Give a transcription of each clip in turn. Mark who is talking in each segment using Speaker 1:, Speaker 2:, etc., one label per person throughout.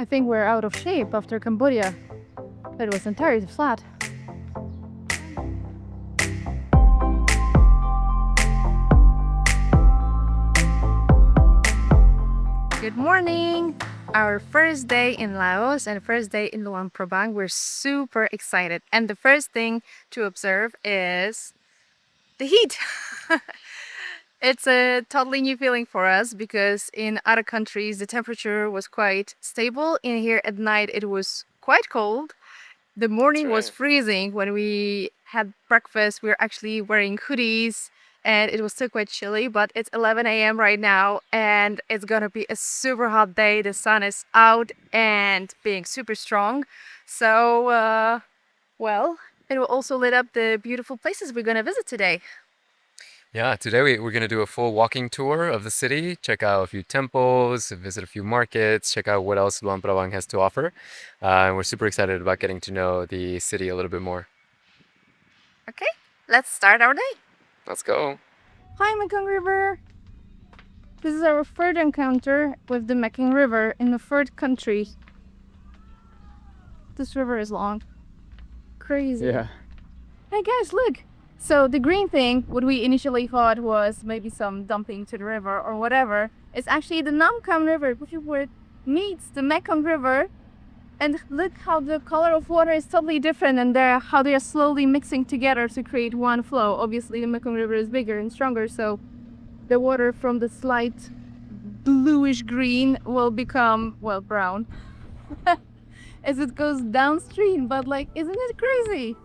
Speaker 1: I think we're out of shape after Cambodia. It was entirely flat. Good morning! Our first day in Laos and first day in Luang Prabang. We're super excited. And the first thing to observe is the heat. It's a totally new feeling for us because in other countries the temperature was quite stable. In here at night it was quite cold. The morning was freezing when we had breakfast. We were actually wearing hoodies and it was still quite chilly, but it's 11 a.m. right now and it's gonna be a super hot day. The sun is out and being super strong. So, well, it will also lit up the beautiful places we're gonna visit today.
Speaker 2: Yeah, today we're going to do a full walking tour of the city, check out a few temples, visit a few markets, check out what else Luang Prabang has to offer. And we're super excited about getting to know the city a little bit more.
Speaker 1: Okay, let's start our day.
Speaker 2: Let's go.
Speaker 1: Hi, Mekong River! This is our third encounter with the Mekong River in the third country. This river is long. Crazy.
Speaker 2: Yeah.
Speaker 1: Hey guys, look! So the green thing, what we initially thought was maybe some dumping to the river or whatever, is actually the Nam Khan River, which is where it meets the Mekong River. And look how the color of water is totally different and how they are slowly mixing together to create one flow. Obviously the Mekong River is bigger and stronger, so the water from the slight bluish green will become, well, brown as it goes downstream. But like, isn't it crazy?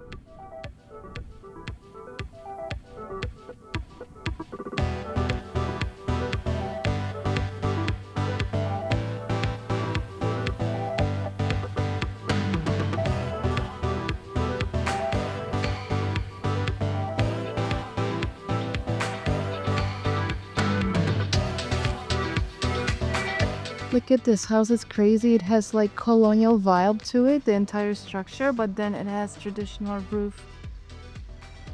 Speaker 1: Look at this house, it's crazy. It has like colonial vibe to it, the entire structure, but then it has traditional roof.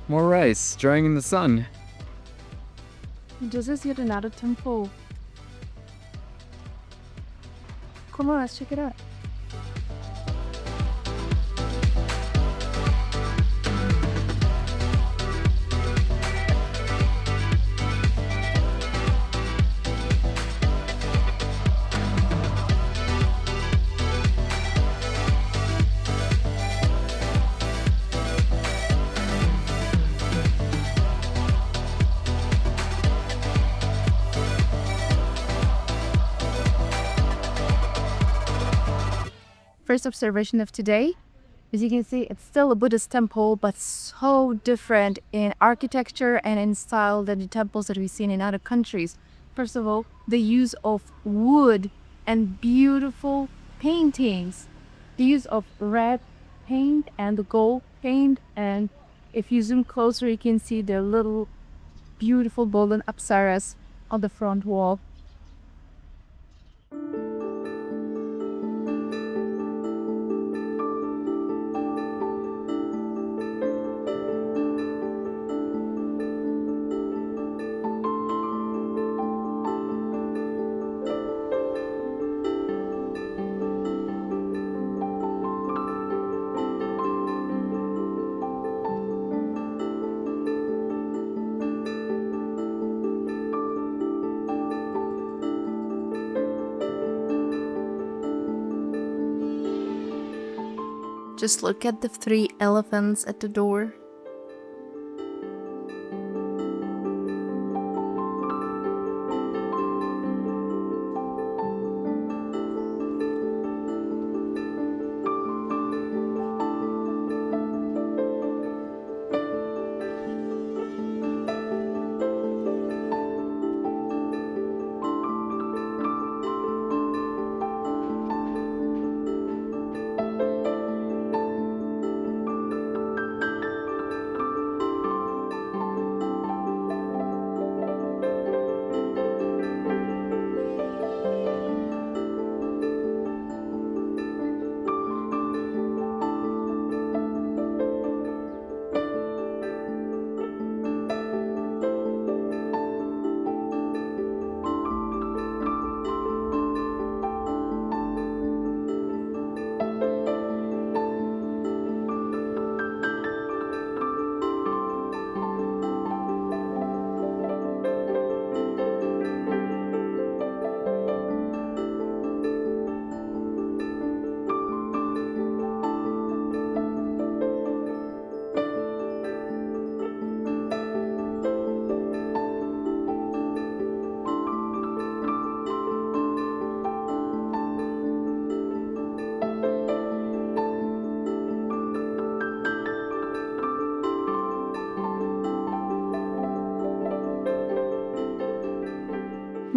Speaker 2: More rice drying in the sun.
Speaker 1: This is yet another temple. Come on, let's check it out. First observation of today, as you can see, it's still a Buddhist temple, but so different in architecture and in style than the temples that we've seen in other countries. First of all, the use of wood and beautiful paintings, the use of red paint and the gold paint, and if you zoom closer you can see the little beautiful golden apsaras on the front wall. Just look at the 3 elephants at the door.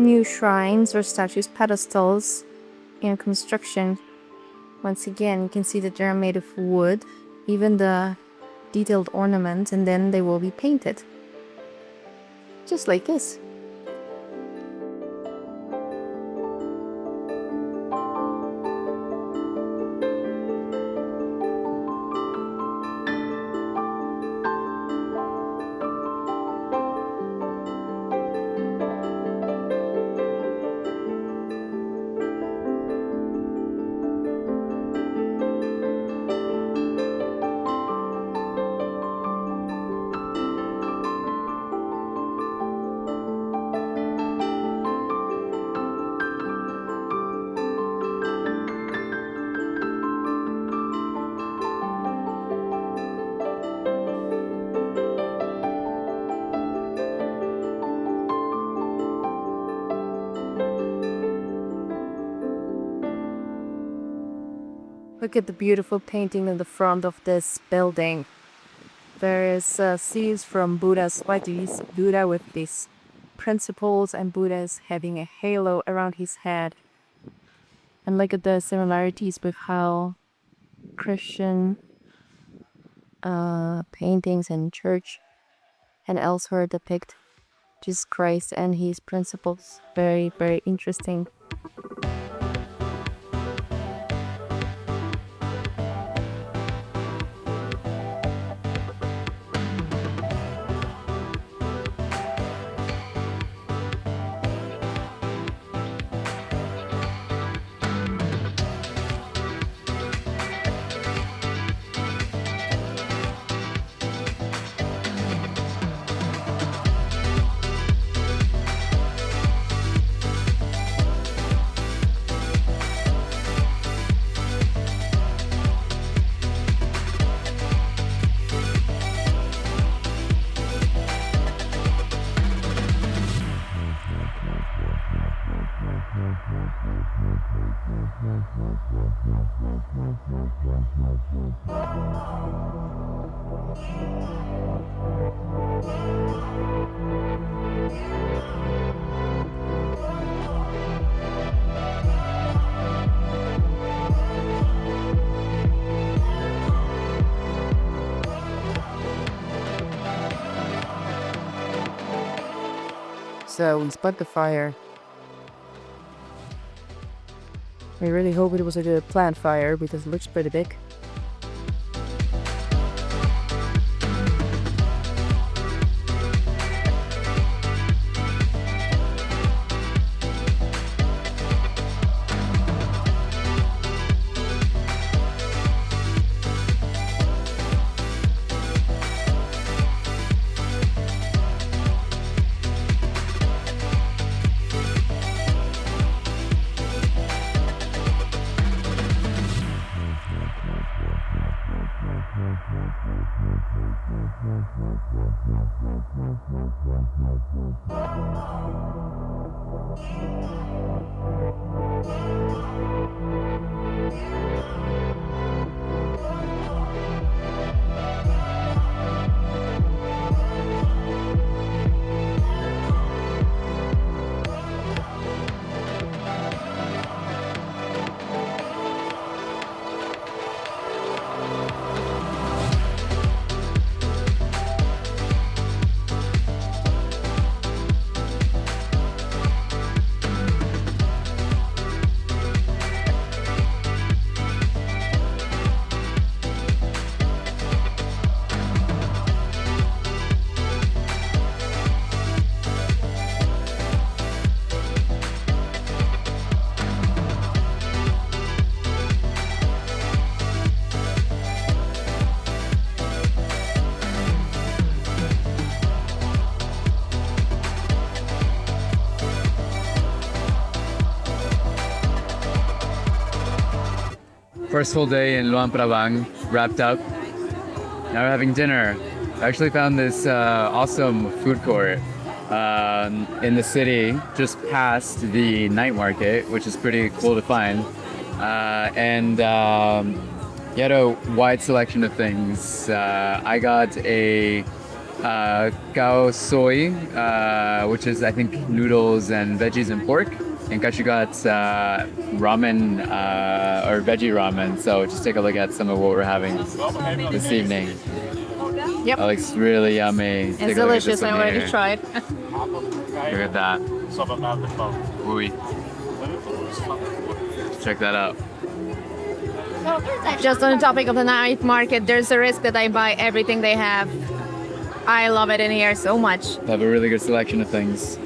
Speaker 1: new shrines or statues pedestals in construction. Once again, you can see that they're made of wood, even the detailed ornaments, and then they will be painted. Just like this. Look at the beautiful painting in the front of this building. There is scenes from Buddha's studies. Buddha with these principles, and Buddha is having a halo around his head. And look at the similarities with how Christian paintings and church and elsewhere depict Jesus Christ and his principles. Very, very interesting. So we spot the fire. We really hope it was a plant fire because it looks pretty big.
Speaker 2: First full day in Luang Prabang wrapped up. Now we're having dinner. I actually found this awesome food court in the city just past the night market, which is pretty cool to find. And you had a wide selection of things. I got a
Speaker 3: Khao soy, which is I think noodles and veggies and pork. And Kachugot ramen or veggie ramen. So just take a look at some of what we're having this evening.
Speaker 1: Yep.
Speaker 3: That looks really yummy.
Speaker 1: It's
Speaker 3: Take a look at this
Speaker 1: delicious. I
Speaker 3: one
Speaker 1: already
Speaker 3: here.
Speaker 1: tried.
Speaker 3: Look at that. Ooh. Check that out.
Speaker 1: Just on the topic of the night market, there's a risk that I buy everything they have. I love it in here so much.
Speaker 3: They have a really good selection of things.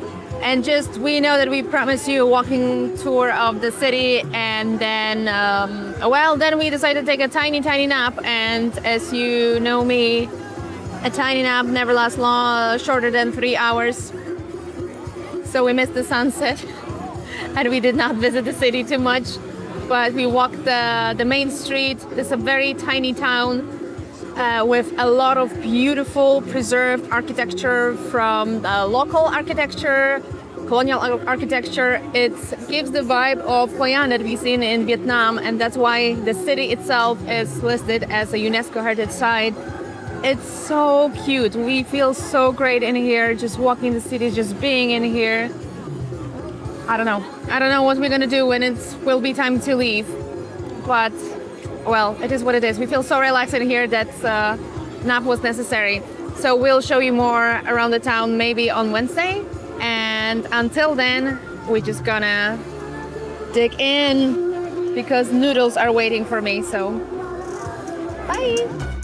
Speaker 1: And just, we know that we promised you a walking tour of the city, and then, then we decided to take a tiny nap. And as you know me, a tiny nap never lasts shorter than 3 hours. So we missed the sunset, and we did not visit the city too much. But we walked the main street. It's a very tiny town with a lot of beautiful preserved architecture from local architecture, colonial architecture. It gives the vibe of Hoi An that we've seen in Vietnam, and that's why the city itself is listed as a UNESCO Heritage Site. It's so cute. We feel so great in here, just walking the city, just being in here. I don't know what we're gonna do when it will be time to leave, but well, it is what it is. We feel so relaxed in here that nap was necessary. So we'll show you more around the town maybe on Wednesday, and until then we're just gonna dig in because noodles are waiting for me. So bye.